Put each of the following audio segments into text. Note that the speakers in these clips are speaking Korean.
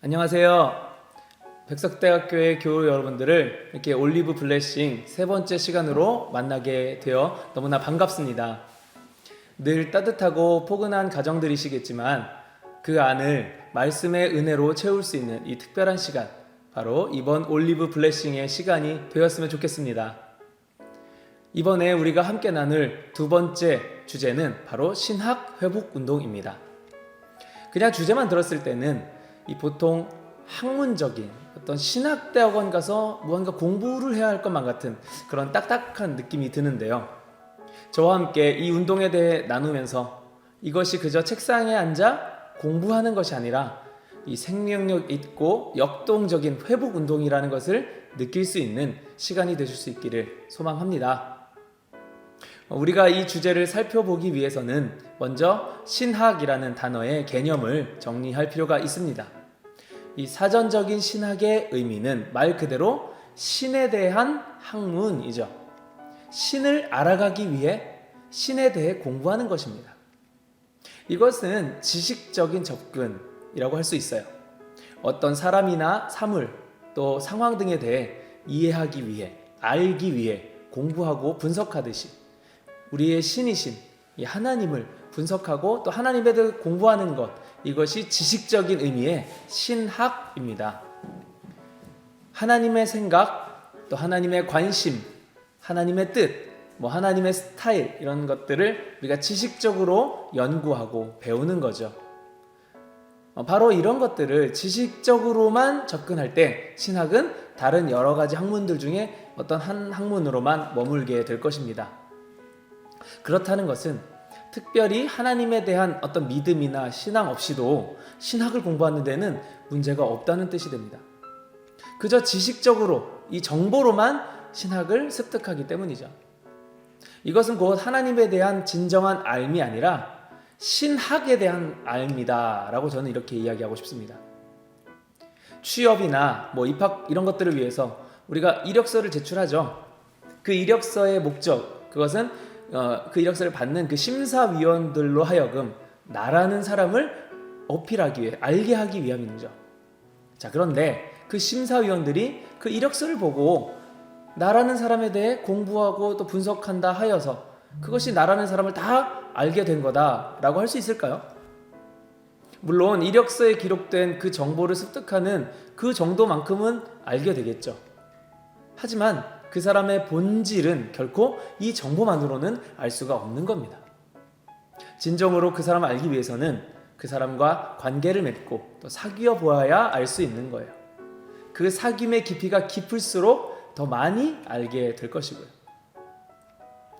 안녕하세요. 백석대학교의 교우 여러분들을 이렇게 올리브 블레싱 세 번째 시간으로 만나게 되어 너무나 반갑습니다. 늘 따뜻하고 포근한 가정들이시겠지만 그 안을 말씀의 은혜로 채울 수 있는 이 특별한 시간, 바로 이번 올리브 블레싱의 시간이 되었으면 좋겠습니다. 이번에 우리가 함께 나눌 두 번째 주제는 바로 신학 회복 운동입니다. 그냥 주제만 들었을 때는 이 보통 학문적인 어떤 신학대학원 가서 무언가 공부를 해야 할 것만 같은 그런 딱딱한 느낌이 드는데요. 저와 함께 이 운동에 대해 나누면서 이것이 그저 책상에 앉아 공부하는 것이 아니라 이 생명력 있고 역동적인 회복 운동이라는 것을 느낄 수 있는 시간이 되실 수 있기를 소망합니다. 우리가 이 주제를 살펴보기 위해서는 먼저 신학이라는 단어의 개념을 정리할 필요가 있습니다. 이 사전적인 신학의 의미는 말 그대로 신에 대한 학문이죠. 신을 알아가기 위해 신에 대해 공부하는 것입니다. 이것은 지식적인 접근이라고 할 수 있어요. 어떤 사람이나 사물, 또 상황 등에 대해 이해하기 위해, 알기 위해 공부하고 분석하듯이 우리의 신이신 이 하나님을 분석하고 또 하나님에 대해 공부하는 것, 이것이 지식적인 의미의 신학입니다. 하나님의 생각, 또 하나님의 관심, 하나님의 뜻, 하나님의 스타일, 이런 것들을 우리가 지식적으로 연구하고 배우는 거죠. 바로 이런 것들을 지식적으로만 접근할 때 신학은 다른 여러 가지 학문들 중에 어떤 한 학문으로만 머물게 될 것입니다. 그렇다는 것은 특별히 하나님에 대한 어떤 믿음이나 신앙 없이도 신학을 공부하는 데는 문제가 없다는 뜻이 됩니다. 그저 지식적으로 이 정보로만 신학을 습득하기 때문이죠. 이것은 곧 하나님에 대한 진정한 알미 아니라 신학에 대한 알미다 라고 저는 이렇게 이야기하고 싶습니다. 취업이나 입학 이런 것들을 위해서 우리가 이력서를 제출하죠. 그 이력서의 목적, 그것은 그 이력서를 받는 그 심사위원들로 하여금 나라는 사람을 어필하기 위해, 알게 하기 위함이죠. 자, 그런데 그 심사위원들이 그 이력서를 보고 나라는 사람에 대해 공부하고 또 분석한다 하여서 그것이 나라는 사람을 다 알게 된 거다라고 할 수 있을까요? 물론 이력서에 기록된 그 정보를 습득하는 그 정도만큼은 알게 되겠죠. 하지만 그 사람의 본질은 결코 이 정보만으로는 알 수가 없는 겁니다. 진정으로 그 사람을 알기 위해서는 그 사람과 관계를 맺고 또 사귀어 보아야 알 수 있는 거예요. 그 사귐의 깊이가 깊을수록 더 많이 알게 될 것이고요.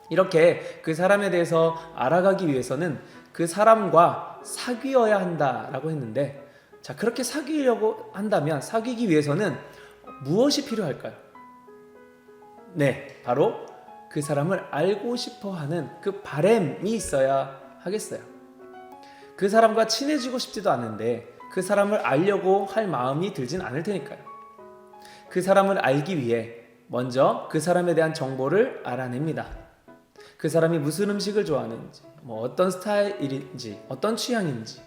이렇게 그 사람에 대해서 알아가기 위해서는 그 사람과 사귀어야 한다라고 했는데, 자, 그렇게 사귀려고 한다면 사귀기 위해서는 무엇이 필요할까요? 네, 바로 그 사람을 알고 싶어 하는 그 바램이 있어야 하겠어요. 그 사람과 친해지고 싶지도 않은데 그 사람을 알려고 할 마음이 들진 않을 테니까요. 그 사람을 알기 위해 먼저 그 사람에 대한 정보를 알아냅니다. 그 사람이 무슨 음식을 좋아하는지, 어떤 스타일인지, 어떤 취향인지,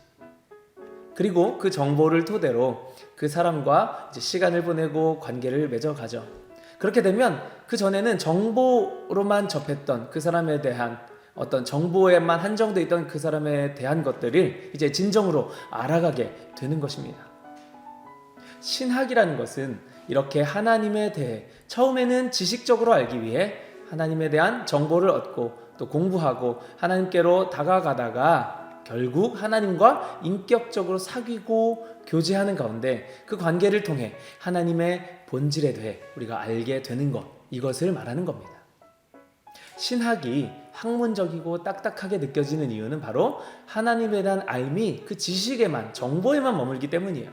그리고 그 정보를 토대로 그 사람과 이제 시간을 보내고 관계를 맺어가죠. 그렇게 되면 그 전에는 정보로만 접했던 그 사람에 대한 어떤 정보에만 한정되어 있던 그 사람에 대한 것들을 이제 진정으로 알아가게 되는 것입니다. 신학이라는 것은 이렇게 하나님에 대해 처음에는 지식적으로 알기 위해 하나님에 대한 정보를 얻고 또 공부하고 하나님께로 다가가다가 결국 하나님과 인격적으로 사귀고 교제하는 가운데 그 관계를 통해 하나님의 본질에 대해 우리가 알게 되는 것, 이것을 말하는 겁니다. 신학이 학문적이고 딱딱하게 느껴지는 이유는 바로 하나님에 대한 알미, 그 지식에만, 정보에만 머물기 때문이에요.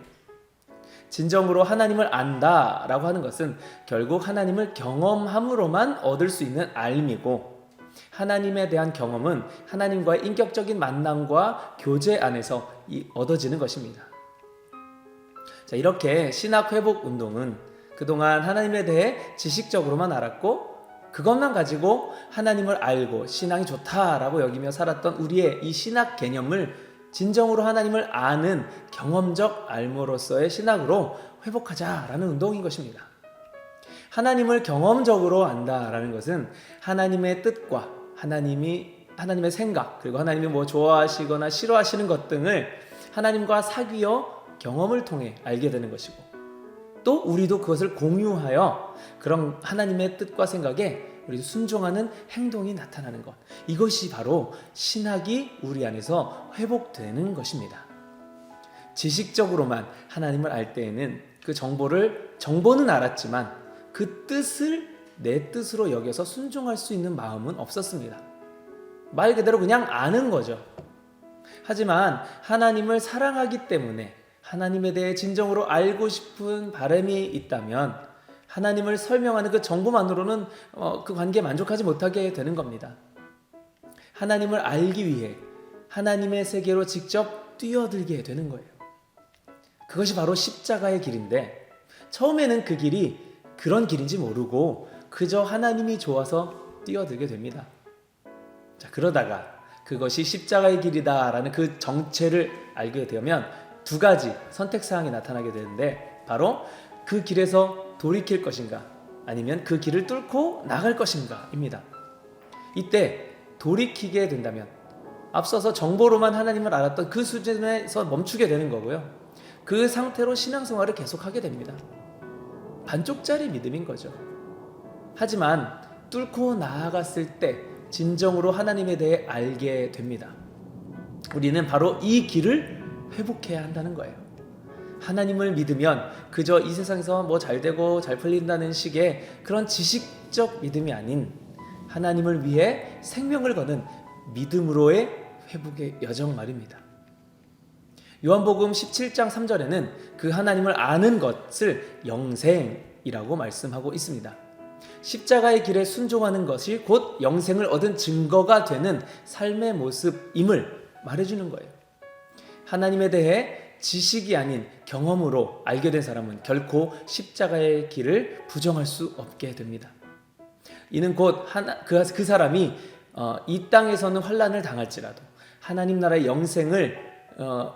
진정으로 하나님을 안다라고 하는 것은 결국 하나님을 경험함으로만 얻을 수 있는 알미고, 하나님에 대한 경험은 하나님과의 인격적인 만남과 교제 안에서 얻어지는 것입니다. 자, 이렇게 신학 회복 운동은 그동안 하나님에 대해 지식적으로만 알았고 그것만 가지고 하나님을 알고 신앙이 좋다라고 여기며 살았던 우리의 이 신학 개념을 진정으로 하나님을 아는 경험적 알므로서의 신학으로 회복하자라는 운동인 것입니다. 하나님을 경험적으로 안다라는 것은 하나님의 뜻과 하나님의 생각, 그리고 하나님이 뭐 좋아하시거나 싫어하시는 것 등을 하나님과 사귀어 경험을 통해 알게 되는 것이고, 또 우리도 그것을 공유하여 그런 하나님의 뜻과 생각에 우리도 순종하는 행동이 나타나는 것, 이것이 바로 신학이 우리 안에서 회복되는 것입니다. 지식적으로만 하나님을 알 때에는 그 정보는 알았지만 그 뜻을 내 뜻으로 여겨서 순종할 수 있는 마음은 없었습니다. 말 그대로 그냥 아는 거죠. 하지만 하나님을 사랑하기 때문에 하나님에 대해 진정으로 알고 싶은 바람이 있다면 하나님을 설명하는 그 정보만으로는 그 관계에 만족하지 못하게 되는 겁니다. 하나님을 알기 위해 하나님의 세계로 직접 뛰어들게 되는 거예요. 그것이 바로 십자가의 길인데, 처음에는 그 길이 그런 길인지 모르고 그저 하나님이 좋아서 뛰어들게 됩니다. 자, 그러다가 그것이 십자가의 길이다라는 그 정체를 알게 되면 두 가지 선택사항이 나타나게 되는데, 바로 그 길에서 돌이킬 것인가 아니면 그 길을 뚫고 나갈 것인가 입니다. 이때 돌이키게 된다면 앞서서 정보로만 하나님을 알았던 그 수준에서 멈추게 되는 거고요. 그 상태로 신앙생활을 계속하게 됩니다. 반쪽짜리 믿음인 거죠. 하지만 뚫고 나아갔을 때 진정으로 하나님에 대해 알게 됩니다. 우리는 바로 이 길을 회복해야 한다는 거예요. 하나님을 믿으면 그저 이 세상에서 뭐 잘되고 잘 풀린다는 식의 그런 지식적 믿음이 아닌, 하나님을 위해 생명을 거는 믿음으로의 회복의 여정 말입니다. 요한복음 17장 3절에는 그 하나님을 아는 것을 영생이라고 말씀하고 있습니다. 십자가의 길에 순종하는 것이 곧 영생을 얻은 증거가 되는 삶의 모습임을 말해주는 거예요. 하나님에 대해 지식이 아닌 경험으로 알게 된 사람은 결코 십자가의 길을 부정할 수 없게 됩니다. 이는 곧 그 사람이 이 땅에서는 환난을 당할지라도 하나님 나라의 영생을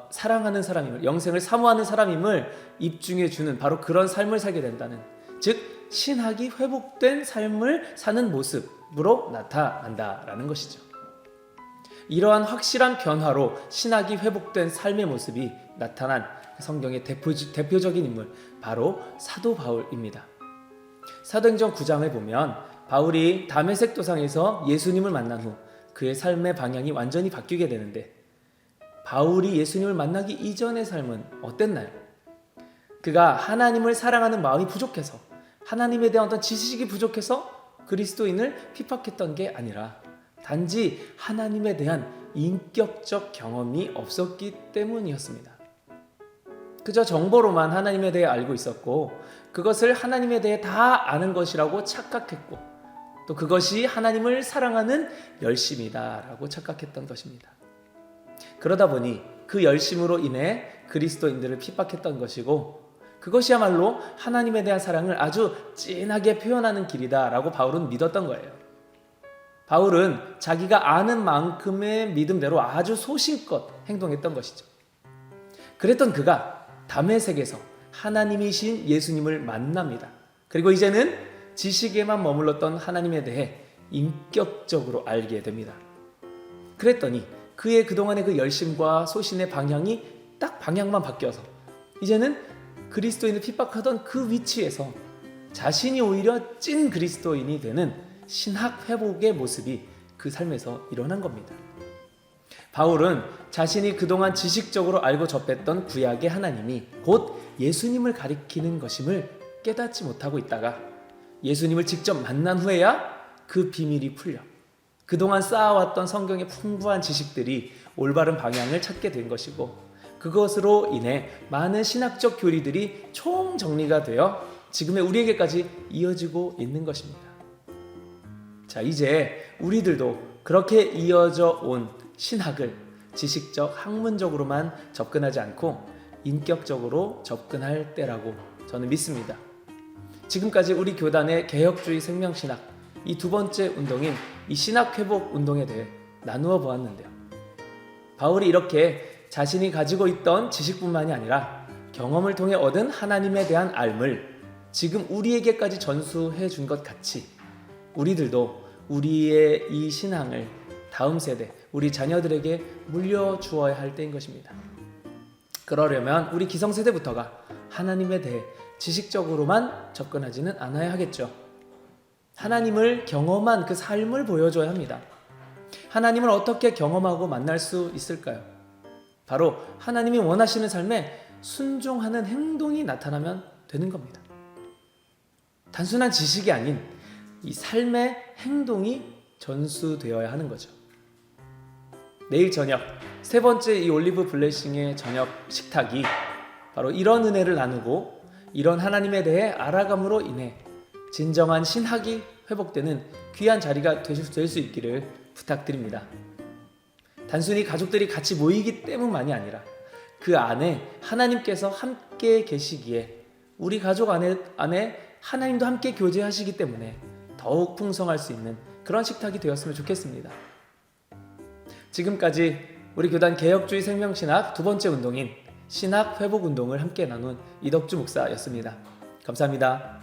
사랑하는 사람임을, 영생을 사모하는 사람임을 입증해 주는 바로 그런 삶을 살게 된다는, 즉 신학이 회복된 삶을 사는 모습으로 나타난다라는 것이죠. 이러한 확실한 변화로 신학이 회복된 삶의 모습이 나타난 성경의 대표적인 인물, 바로 사도 바울입니다. 사도행전 9장을 보면 바울이 다메섹 도상에서 예수님을 만난 후 그의 삶의 방향이 완전히 바뀌게 되는데, 바울이 예수님을 만나기 이전의 삶은 어땠나요? 그가 하나님을 사랑하는 마음이 부족해서, 하나님에 대한 어떤 지식이 부족해서 그리스도인을 핍박했던 게 아니라 단지 하나님에 대한 인격적 경험이 없었기 때문이었습니다. 그저 정보로만 하나님에 대해 알고 있었고, 그것을 하나님에 대해 다 아는 것이라고 착각했고, 또 그것이 하나님을 사랑하는 열심이다라고 착각했던 것입니다. 그러다 보니 그 열심으로 인해 그리스도인들을 핍박했던 것이고, 그것이야말로 하나님에 대한 사랑을 아주 진하게 표현하는 길이다라고 바울은 믿었던 거예요. 바울은 자기가 아는 만큼의 믿음대로 아주 소신껏 행동했던 것이죠. 그랬던 그가 다메섹에서 하나님이신 예수님을 만납니다. 그리고 이제는 지식에만 머물렀던 하나님에 대해 인격적으로 알게 됩니다. 그랬더니 그의 그동안의 그 열심과 소신의 방향이 딱 방향만 바뀌어서 이제는 그리스도인을 핍박하던 그 위치에서 자신이 오히려 찐 그리스도인이 되는 신학 회복의 모습이 그 삶에서 일어난 겁니다. 바울은 자신이 그동안 지식적으로 알고 접했던 구약의 하나님이 곧 예수님을 가리키는 것임을 깨닫지 못하고 있다가 예수님을 직접 만난 후에야 그 비밀이 풀려 그동안 쌓아왔던 성경의 풍부한 지식들이 올바른 방향을 찾게 된 것이고, 그것으로 인해 많은 신학적 교리들이 총정리가 되어 지금의 우리에게까지 이어지고 있는 것입니다. 자, 이제 우리들도 그렇게 이어져 온 신학을 지식적, 학문적으로만 접근하지 않고 인격적으로 접근할 때라고 저는 믿습니다. 지금까지 우리 교단의 개혁주의 생명신학, 이 두 번째 운동인 이 신학회복 운동에 대해 나누어 보았는데요. 바울이 이렇게 자신이 가지고 있던 지식뿐만이 아니라 경험을 통해 얻은 하나님에 대한 알을 지금 우리에게까지 전수해 준 것 같이 우리들도 우리의 이 신앙을 다음 세대, 우리 자녀들에게 물려주어야 할 때인 것입니다. 그러려면 우리 기성세대부터가 하나님에 대해 지식적으로만 접근하지는 않아야 하겠죠. 하나님을 경험한 그 삶을 보여줘야 합니다. 하나님을 어떻게 경험하고 만날 수 있을까요? 바로 하나님이 원하시는 삶에 순종하는 행동이 나타나면 되는 겁니다. 단순한 지식이 아닌 이 삶의 행동이 전수되어야 하는 거죠. 내일 저녁 세 번째 이 올리브 블레싱의 저녁 식탁이 바로 이런 은혜를 나누고 이런 하나님에 대해 알아감으로 인해 진정한 신학이 회복되는 귀한 자리가 될 수 있기를 부탁드립니다. 단순히 가족들이 같이 모이기 때문만이 아니라 그 안에 하나님께서 함께 계시기에 우리 가족 안에 하나님도 함께 교제하시기 때문에 더욱 풍성할 수 있는 그런 식탁이 되었으면 좋겠습니다. 지금까지 우리 교단 개혁주의 생명신학 두 번째 운동인 신학 회복 운동을 함께 나눈 이덕주 목사였습니다. 감사합니다.